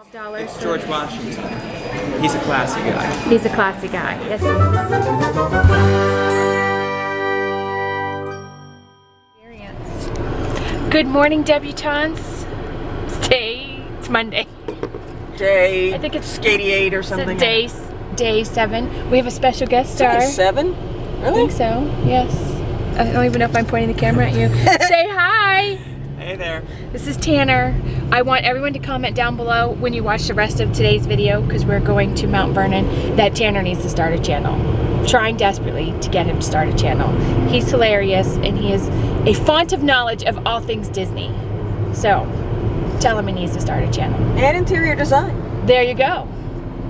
It's George Washington. He's a classy guy. He's a classy guy. Yes. Good morning, debutantes. It's Monday. Day, I think it's 88 or something. Day 7. We have a special guest star. Day 7? Really? I think so, yes. I don't even know if I'm pointing the camera at you. Say hi! Hey there. This is Tanner. I want everyone to comment down below when you watch the rest of today's video, because we're going to Mount Vernon, that Tanner needs to start a channel. I'm trying desperately to get him to start a channel. He's hilarious and he is a font of knowledge of all things Disney. So, tell him he needs to start a channel. And interior design. There you go.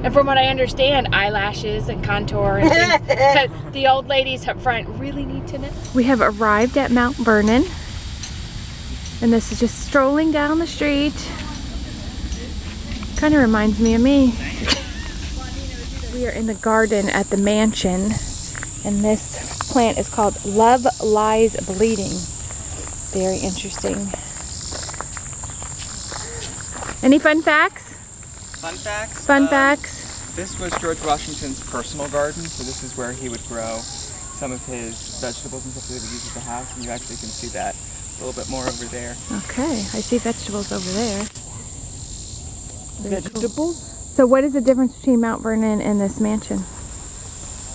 And from what I understand, eyelashes and contour and things that the old ladies up front really need to know. We have arrived at Mount Vernon. And this is just strolling down the street. Kind of reminds me of me. We are in the garden at the mansion. And this plant is called Love Lies Bleeding. Very interesting. Any fun facts? Fun facts? Fun facts? This was George Washington's personal garden, so this is where he would grow some of his vegetables and stuff that he would use at the house, and you actually can see that a little bit more over there. Okay, I see vegetables over there. Vegetables? Cool. So what is the difference between Mount Vernon and this mansion?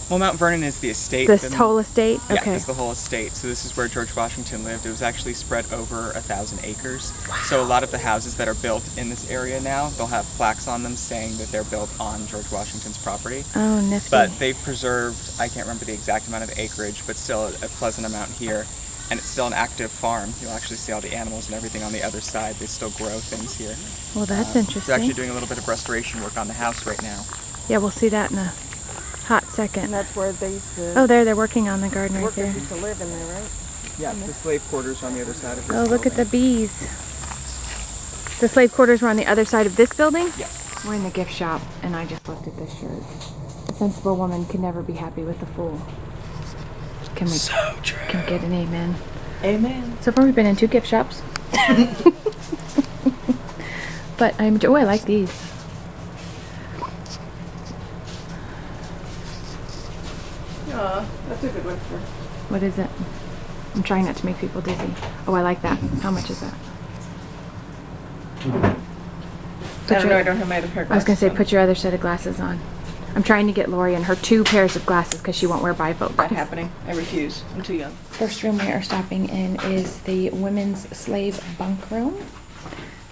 Well, Mount Vernon is the estate. This whole estate? Yeah, Okay. this is the whole estate. So this is where George Washington lived. It was actually spread over 1,000 acres. Wow. So a lot of the houses that are built in this area now, they'll have plaques on them saying that they're built on George Washington's property. Oh, nifty. But they've preserved, I can't remember the exact amount of acreage, but still a pleasant amount here. And it's still an active farm. You'll actually see all the animals and everything on the other side. They still grow things here. Well, that's interesting. They're actually doing a little bit of restoration work on the house right now. Yeah, we'll see that in a hot second. And that's where they used to... Oh, they're working on the garden right there. Workers used to live in there, right? Yeah, the slave quarters are on the other side of this Oh, look at the building. bees. The slave quarters were on the other side of this building? Yes. We're in the gift shop, and I just looked at this shirt. A sensible woman can never be happy with a fool. Can we, So true. can we get an amen? Amen. So far we've been in 2 gift shops. But I like these. Aw, that's a good one for... What is it? I'm trying not to make people dizzy. Oh, I like that. How much is that? I don't know, I don't have my other pair of I was going to say, glasses put your other set of glasses on. I'm trying to get Lori and her 2 pairs of glasses because she won't wear bifocals. Not happening. I refuse. I'm too young. First room we are stopping in is the women's slave bunk room.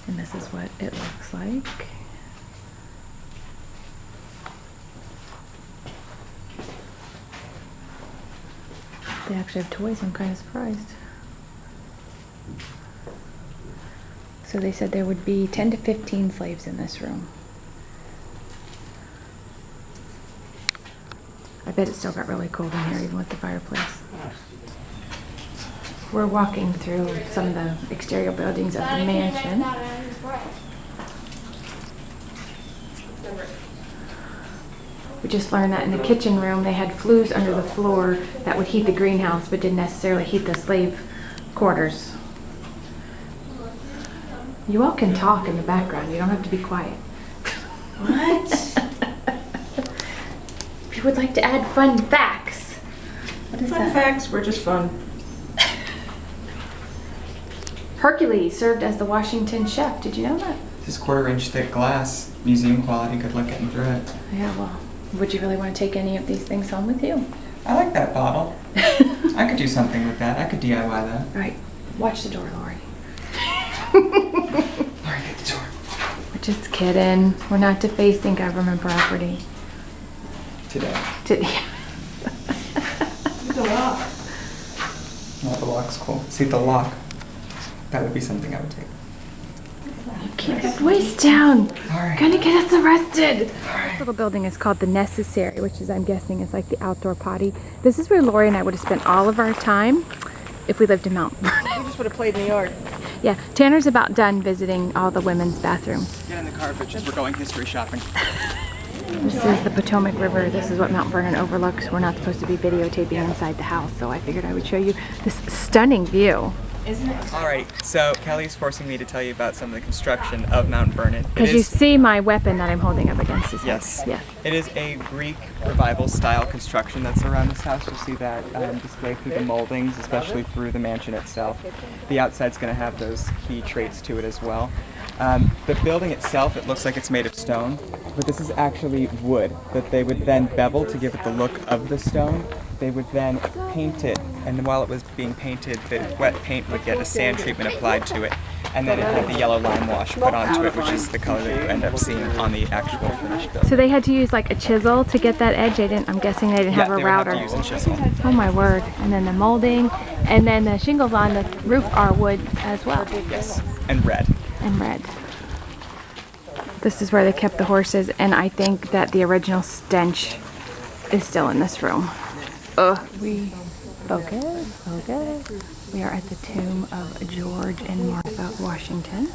And this is what it looks like. They actually have toys. I'm kind of surprised. So they said there would be 10 to 15 slaves in this room. I bet it still got really cold in here even with the fireplace. We're walking through some of the exterior buildings of the mansion. We just learned that in the kitchen room they had flues under the floor that would heat the greenhouse but didn't necessarily heat the slave quarters. You all can talk in the background, you don't have to be quiet. What? If you would like to add fun facts. What is Fun that? facts were just fun. Hercules served as the Washington chef. Did you know that? This is 1/4-inch thick glass, museum quality, good luck getting through it. Yeah, well, would you really want to take any of these things home with you? I like that bottle. I could do something with that. I could DIY that. All right, watch the door, Lori. Lori, get the door. We're just kidding. We're not defacing government property. Today. Yeah. The lock. No, the lock's cool. See, the lock. That would be something I would take. Keep your voice down. Alright. Gonna get us arrested. This little building is called the Necessary, which is, I'm guessing, is like the outdoor potty. This is where Lori and I would have spent all of our time if we lived in Mount Vernon. We just would have played in the yard. Yeah, Tanner's about done visiting all the women's bathrooms. Get in the car, bitches. We're going history shopping. This is the Potomac River. This is what Mount Vernon overlooks. We're not supposed to be videotaping inside the house, so I figured I would show you this stunning view. Isn't it? Alrighty, so Kelly's forcing me to tell you about some of the construction of Mount Vernon. Because you see my weapon that I'm holding up against his head. Yes. Yes. It is a Greek revival style construction that's around this house. You'll see that displayed through the moldings, especially through the mansion itself. The outside's going to have those key traits to it as well. The building itself, it looks like it's made of stone, but this is actually wood that they would then bevel to give it the look of the stone. They would then paint it, and while it was being painted, the wet paint would get a sand treatment applied to it, and then it had the yellow lime wash put onto it, which is the color that you end up seeing on the actual finished building. So they had to use like a chisel to get that edge. I'm guessing they didn't have a router. They would have to use a chisel. Oh my word. And then the molding, and then the shingles on the roof are wood as well. Yes, and red. And red. This is where they kept the horses, and I think that the original stench is still in this room. Focus. We are at the tomb of George and Martha Washington.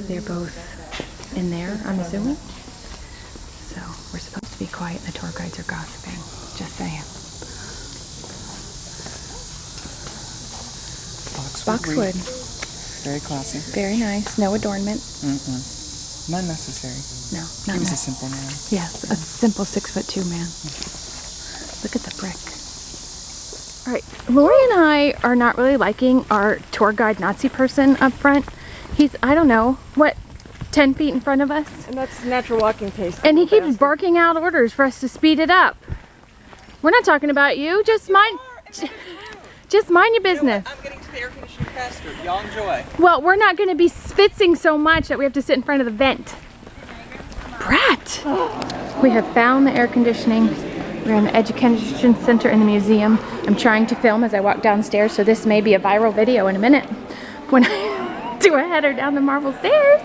They're both in there, I'm assuming. So we're supposed to be quiet, and the tour guides are gossiping. Just saying. Boxwood. Very classy. Very nice. No adornment. Not necessary. No, He was a simple man. Yes, a simple 6'2" man. Look at the brick. All right, Lori and I are not really liking our tour guide Nazi person up front. He's, I don't know, what, 10 feet in front of us? And that's natural walking pace. And he keeps barking out orders for us to speed it up. We're not talking about you. Just mind your business. I'm getting to the air conditioning faster. Y'all enjoy. Well, we're not going to be spitzing so much that we have to sit in front of the vent. Brat! We have found the air conditioning. We're in the Education Center in the museum. I'm trying to film as I walk downstairs, so this may be a viral video in a minute when I do a header down the marble stairs.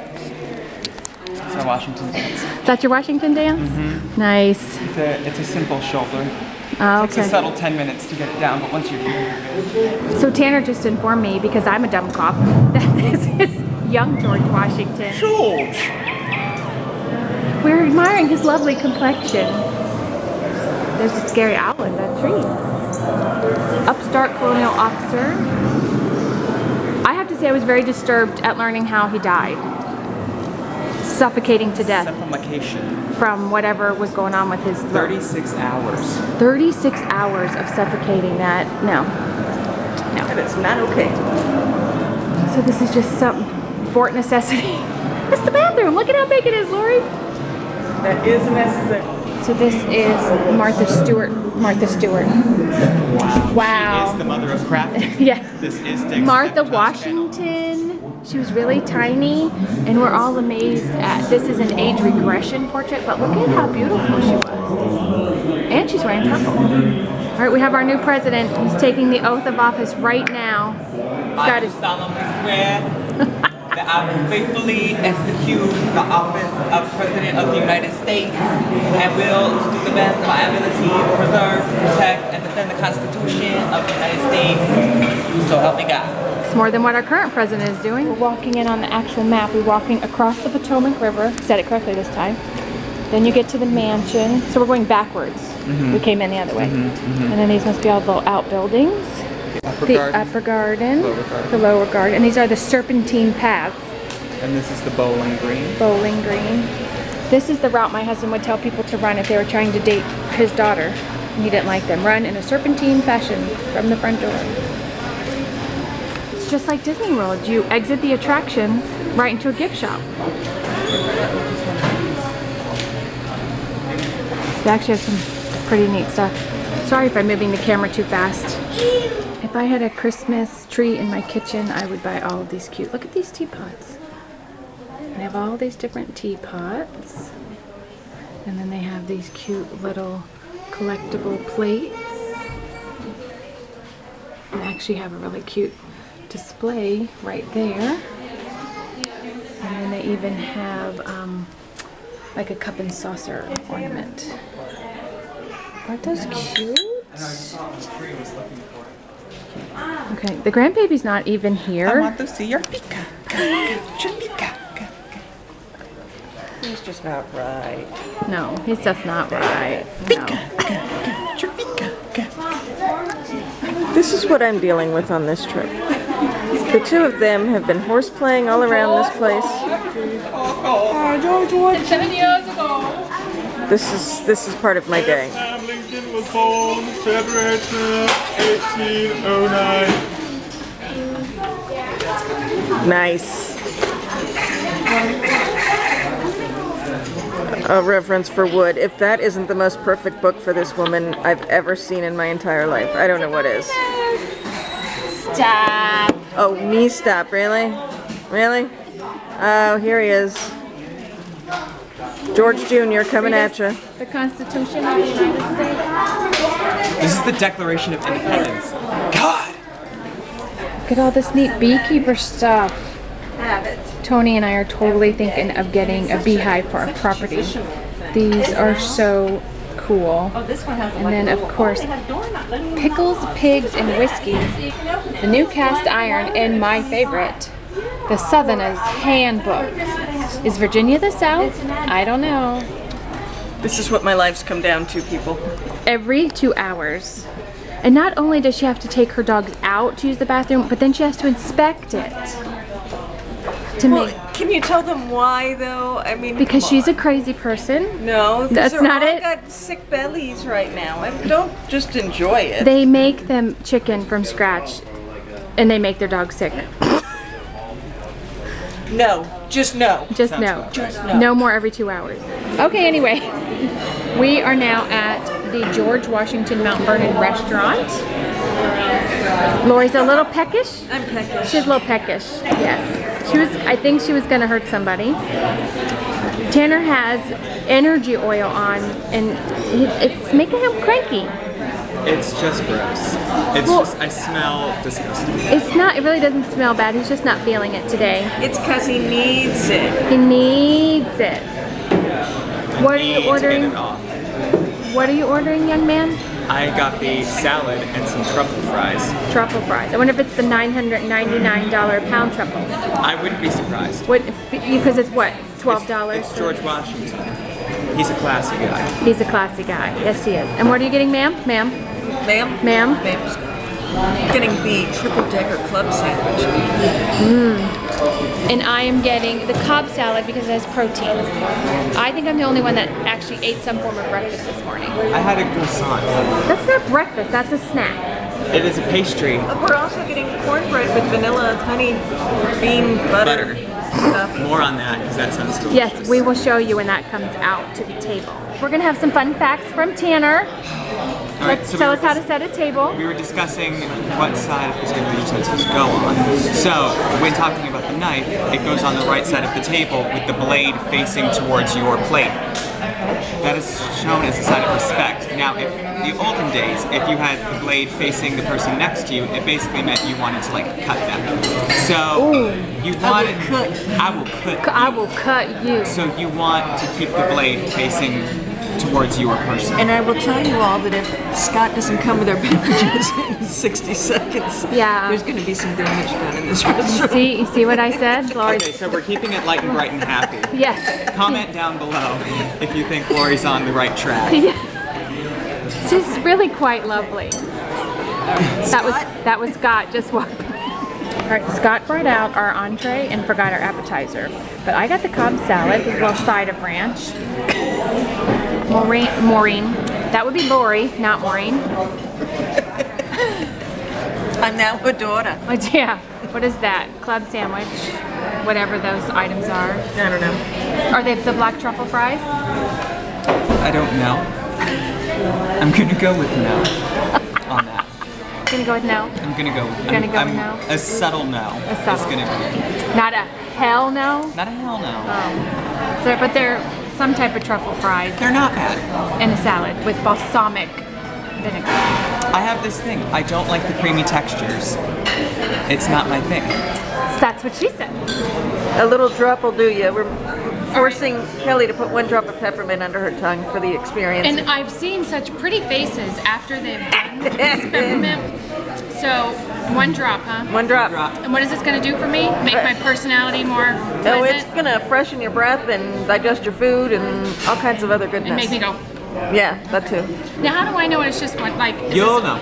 It's our Washington dance. Is that your Washington dance? Mm-hmm. Nice. It's a simple shoulder. Oh, It takes a subtle 10 minutes to get it down, but once you're here, you're good. So Tanner just informed me, because I'm a dumb cop, that this is young George Washington. George! We're admiring his lovely complexion. There's a scary owl in that tree. Upstart colonial officer. I have to say I was very disturbed at learning how he died. Suffocating to death. Suffocation. From whatever was going on with his throat. 36 hours. 36 hours of suffocating that. No. That is not okay. So this is just some fort necessity. It's the bathroom. Look at how big it is, Lori. That is necessary. So this is Martha Stewart. Martha Stewart. Wow. She is the mother of crafting. Yeah. This is Dixie. Martha Washington. She was really tiny, and we're all amazed at, this is an age regression portrait, but look at how beautiful she was. And she's wearing purple. All right, we have our new president. He's taking the oath of office right now. I do solemnly swear that I will faithfully execute the office of President of the United States and will, to the best of my ability, preserve, protect, and defend the Constitution of the United States. So help me God. It's more than what our current president is doing. We're walking in on the actual map. We're walking across the Potomac River. Said it correctly this time. Then you get to the mansion. So we're going backwards. We came in the other way. And then these must be all the outbuildings. The upper garden, the lower garden, and these are the serpentine paths. And this is the Bowling Green. Bowling Green. This is the route my husband would tell people to run if they were trying to date his daughter. And he didn't like them. Run in a serpentine fashion from the front door. It's just like Disney World. You exit the attraction right into a gift shop. They actually have some pretty neat stuff. Sorry if I'm moving the camera too fast. If I had a Christmas tree in my kitchen, I would buy all of these cute. Look at these teapots. They have all these different teapots. And then they have these cute little collectible plates. They actually have a really cute display right there. And then they even have like a cup and saucer ornament. Aren't those cute? Okay, the grandbaby's not even here. I want to see your pika. He's just not right. No, he's just not right. No. This is what I'm dealing with on this trip. The two of them have been horseplaying all around this place. 7 years ago. This is part of my day. Abraham Lincoln was born February 1809. Nice. A reverence for wood. If that isn't the most perfect book for this woman I've ever seen in my entire life, I don't know what is. Stop. Oh, me stop, really? Really? Oh, here he is. George Jr. coming at you. The Constitution of the United States. This is the Declaration of Independence. God! Look at all this neat beekeeper stuff. Have it. Tony and I are totally thinking of getting a beehive for our property. These are so cool. And then, of course, pickles, pigs, and whiskey. The new cast iron, and my favorite, the Southerner's Handbook. Is Virginia the South? I don't know. This is what my life's come down to, people. Every 2 hours. And not only does she have to take her dogs out to use the bathroom, but then she has to inspect it. Well, can you tell them why, though? I mean, because she's a crazy person. No, that's not it. Got sick bellies right now. I don't just enjoy it. They make them chicken from scratch, and they make their dogs sick. No, just no. Just no. Just no. No more every 2 hours. Okay, anyway, we are now at the George Washington Mount Vernon restaurant. Lori's a little peckish. I'm peckish. She's a little peckish. Yes. I think she was gonna hurt somebody. Tanner has energy oil on, and it's making him cranky. It's just gross. I smell disgusting. It's not, it really doesn't smell bad. He's just not feeling it today. It's because he needs it. He needs it. What are you ordering? What are you ordering, young man? I got the salad and some truffle fries. Truffle fries. I wonder if it's the $999 pound truffle. I wouldn't be surprised. Because it's what, $12? It's George Washington. He's a classy guy. He's a classy guy. Yes, he is. And what are you getting, ma'am? Ma'am? Ma'am? Ma'am? Ma'am. Getting the triple-decker club sandwich. And I am getting the Cobb salad because it has protein. I think I'm the only one that actually ate some form of breakfast this morning. I had a croissant. That's not breakfast, that's a snack. It is a pastry. We're also getting cornbread with vanilla, honey, bean, butter. Stuff. More on that, because that sounds delicious. Yes, we will show you when that comes out to the table. We're going to have some fun facts from Tanner. Let's tell us how to set a table. We were discussing what side of the table the utensils go on. So, when talking about the knife, it goes on the right side of the table with the blade facing towards your plate. That is shown as a sign of respect. Now, in the olden days, if you had the blade facing the person next to you, it basically meant you wanted to, like, cut them. So, you wanted... I will cut you. So you want to keep the blade facing towards your person. And I will tell you all that if Scott doesn't come with our beverages in 60 seconds, there's going to be some damage done in this restaurant. You see what I said? Okay, so we're keeping it light and bright and happy. Yes. Comment down below if you think Lori's on the right track. Yeah. She's really quite lovely. That was Scott just walked by. All right, Scott brought out our entree and forgot our appetizer. But I got the Cobb salad with a little side of ranch. Maureen. That would be Lori, not Maureen. I'm now her daughter. Yeah. What is that? Club sandwich. Whatever those items are. I don't know. Are they the black truffle fries? I don't know. I'm gonna go with no on that. Gonna go with no? I'm gonna go with no. Gonna go with no? A subtle no. A subtle. It's gonna be. Not a hell no? Not a hell no. Oh. So, but they're some type of truffle fries. They're not bad. And a salad with balsamic vinegar. I have this thing. I don't like the creamy textures. It's not my thing. That's what she said. A little drop will do you. We're forcing Kelly to put 1 drop of peppermint under her tongue for the experience. And I've seen such pretty faces after they've done this peppermint. So, 1 drop, huh? 1 drop. And what is this going to do for me? Make my personality more pleasant? No, it's going to freshen your breath and digest your food and all kinds of other goodness. And make me go. Yeah, that too. Now, how do I know it's just one, like... You'll know.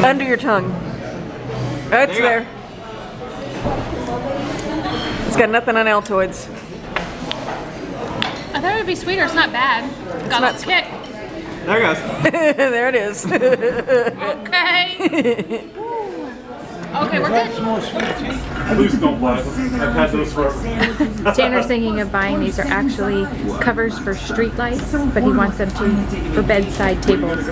Under your tongue. That's there. It's got nothing on Altoids. I thought it would be sweeter. It's not bad. Got a kick. There it goes. There it is. Okay. Okay, we're good. Please don't buy them. I've had those forever. Tanner's thinking of buying these. Are actually covers for street lights, but he wants them for bedside tables.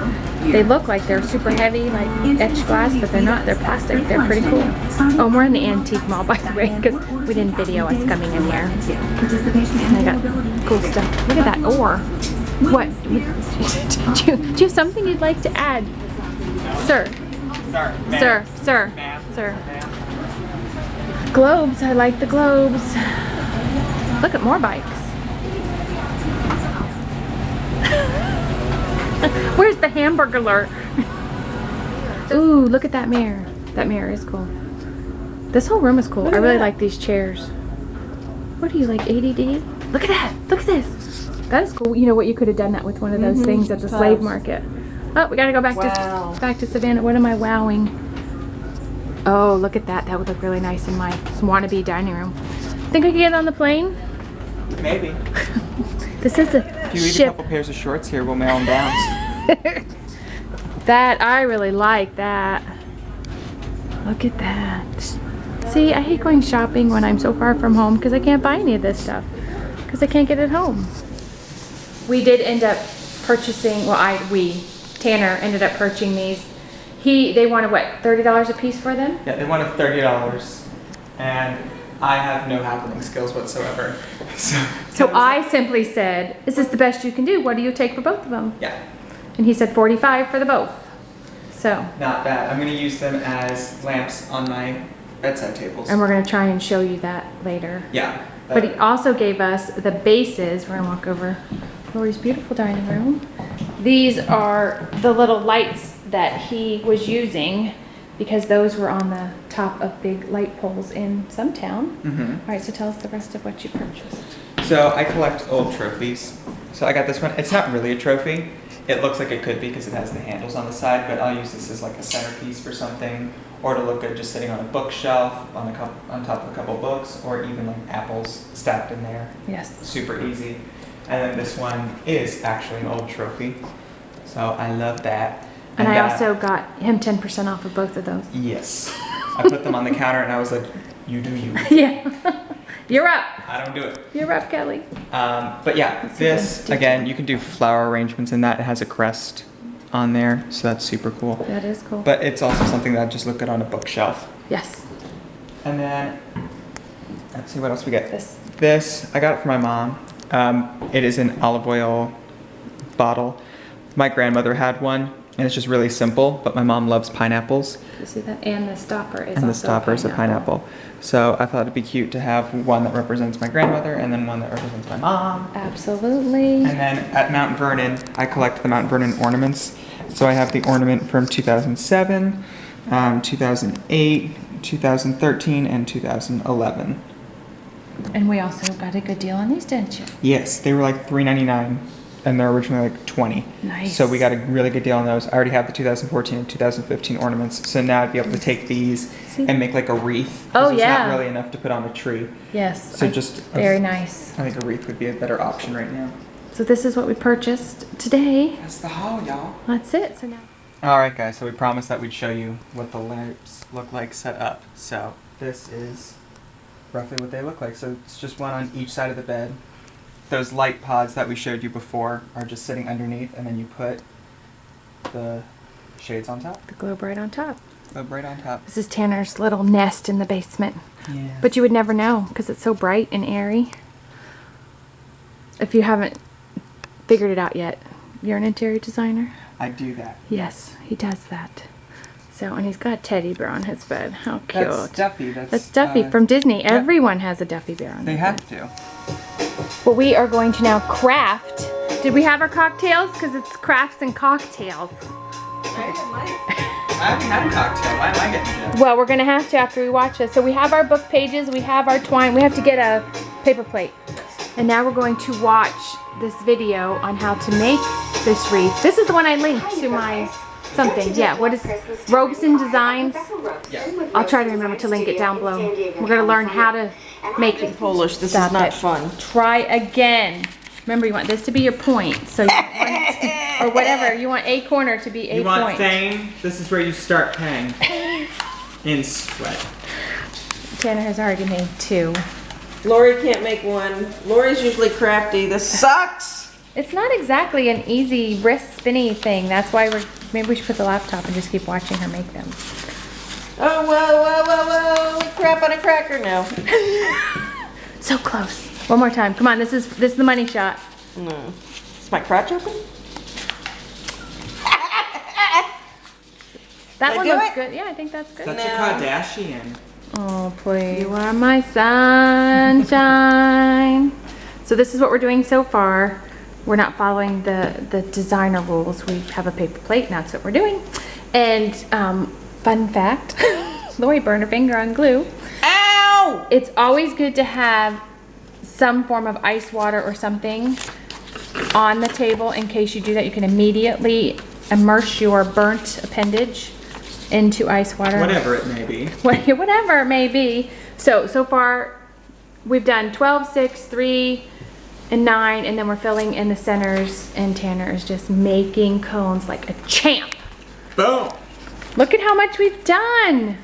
They look like they're super heavy, like etched glass, but they're not. They're plastic. They're pretty cool. Oh, and we're in the antique mall, by the way, because we didn't video us coming in here. And I got cool stuff. Look at that ore. What? Do you have something you'd like to add, sir? Sir. Globes, I like the globes. Look at more bikes. Where's the hamburger alert? Ooh, look at that mirror. That mirror is cool. This whole room is cool. I really like these chairs. What are you, like ADD? Look at that. Look at this. That is cool. You know what? You could have done that with one of those things at the slave market. Oh, we gotta go back to Savannah. What am I wowing? Oh, look at that. That would look really nice in my wannabe dining room. Think I could get on the plane? Maybe. This is a If you leave a couple pairs of shorts here, we'll mail them down. That, I really like that. Look at that. See, I hate going shopping when I'm so far from home because I can't buy any of this stuff because I can't get it home. We did end up purchasing, Tanner ended up purchasing these. They wanted what, $30 a piece for them? Yeah, they wanted $30, and I have no haggling skills whatsoever. So I simply said, "Is this the best you can do? What do you take for both of them?" Yeah. And he said $45 for the both. So. Not bad. I'm going to use them as lamps on my bedside tables. And we're going to try and show you that later. Yeah. But he also gave us the bases. We're going to walk over Lori's beautiful dining room. These are the little lights that he was using because those were on the top of big light poles in some town. All right, so tell us the rest of what you purchased. So I collect old trophies. So I got this one. It's not really a trophy. It looks like it could be because it has the handles on the side, but I'll use this as like a centerpiece for something, or to look good just sitting on a bookshelf on top of a couple books, or even like apples stacked in there. Yes. Super easy. And then this one is actually an old trophy. So I love that. And I also got him 10% off of both of those. Yes. I put them on the counter and I was like, you do you. Yeah. You're up. I don't do it. You're up, Kelly. But yeah, this, again, you can do flower arrangements in that. It has a crest on there, so that's super cool. That is cool. But it's also something that just look good on a bookshelf. Yes. And then, let's see what else we get. This I got it for my mom. It is an olive oil bottle. My grandmother had one, and it's just really simple, but my mom loves pineapples. You see that? And the stopper is and the stopper is a pineapple. So I thought it'd be cute to have one that represents my grandmother and then one that represents my mom. Absolutely. And then at Mount Vernon, I collect the Mount Vernon ornaments. So I have the ornament from 2007, 2008, 2013, and 2011. And we also got a good deal on these, didn't you? Yes, they were like $3.99. And they're originally like 20. Nice. So we got a really good deal on those. I already have the 2014 and 2015 ornaments. So now I'd be able to take these and make like a wreath. Oh, there's yeah. not really enough to put on a tree. Yes. So just very nice. I think a wreath would be a better option right now. So this is what we purchased today. That's the haul, y'all. That's it. So now. All right, guys. So we promised that we'd show you what the lamps look like set up. So this is roughly what they look like. So it's just one on each side of the bed. Those light pods that we showed you before are just sitting underneath, and then you put the shades on top. The globe right on top. Globe right on top. This is Tanner's little nest in the basement. Yeah. But you would never know because it's so bright and airy. If you haven't figured it out yet, you're an interior designer? I do that. Yes, he does that. So, and he's got a teddy bear on his bed. How cute. That's Duffy. That's Duffy from Disney. Yeah. Everyone has a Duffy bear on their bed. They have to. Well, we are going to now craft. Did we have our cocktails? Because it's crafts and cocktails. I haven't had a cocktail. Why am I getting it? Well, we're going to have to after we watch this. So we have our book pages. We have our twine. We have to get a paper plate. And now we're going to watch this video on how to make this wreath. This is the one I linked to my something. Yeah, what is Robeson Designs? I'll try to remember to link it down below. We're gonna learn how to make it. Polish, this is not fun. Try again. Remember, you want this to be your point. So you want, or whatever, you want a corner to be a point. You want fame? This is where you start paying. In sweat. Tanner has already made 2. Lori can't make one. Lori's usually crafty. This sucks. It's not exactly an easy wrist spinny thing. That's why maybe we should put the laptop and just keep watching her make them. Oh, whoa. Crap on a cracker now. So close. One more time. Come on, this is the money shot. No. Is my crotch open? That one looks good. Yeah, I think that's good. Such a Kardashian. Oh, please. You are my sunshine. So this is what we're doing so far. We're not following the designer rules. We have a paper plate, and that's what we're doing. And fun fact, Lori burned her finger on glue. Ow! It's always good to have some form of ice water or something on the table. In case you do that, you can immediately immerse your burnt appendage into ice water. Whatever it may be. Whatever it may be. So far we've done 12, 6, 3, and 9, and then we're filling in the centers, and Tanner is just making cones like a champ. Boom. Look at how much we've done.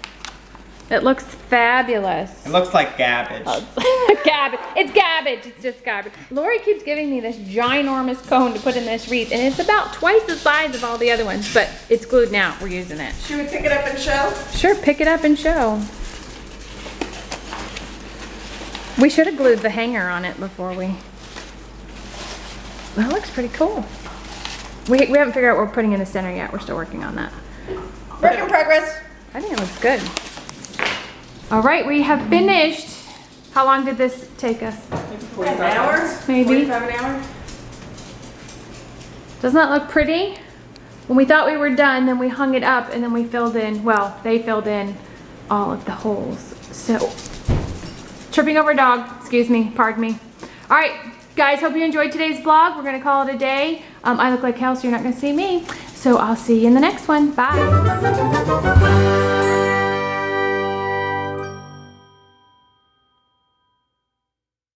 It looks fabulous. It looks like garbage. Garbage. It's garbage. It's just garbage. Lori keeps giving me this ginormous cone to put in this wreath, and it's about twice the size of all the other ones, but it's glued now. We're using it. Should we pick it up and show? Sure, pick it up and show. We should have glued the hanger on it before we... That looks pretty cool. We haven't figured out what we're putting in the center yet. We're still working on that. Work in progress. I think it looks good. All right, we have finished. How long did this take us? 45 hours? Maybe. 45 an hour? Doesn't that look pretty? When we thought we were done, then we hung it up and then we filled in, well, they filled in all of the holes. So, tripping over a dog, excuse me, pardon me. All right, guys, hope you enjoyed today's vlog. We're gonna call it a day. I look like hell, so you're not gonna see me. So I'll see you in the next one. Bye.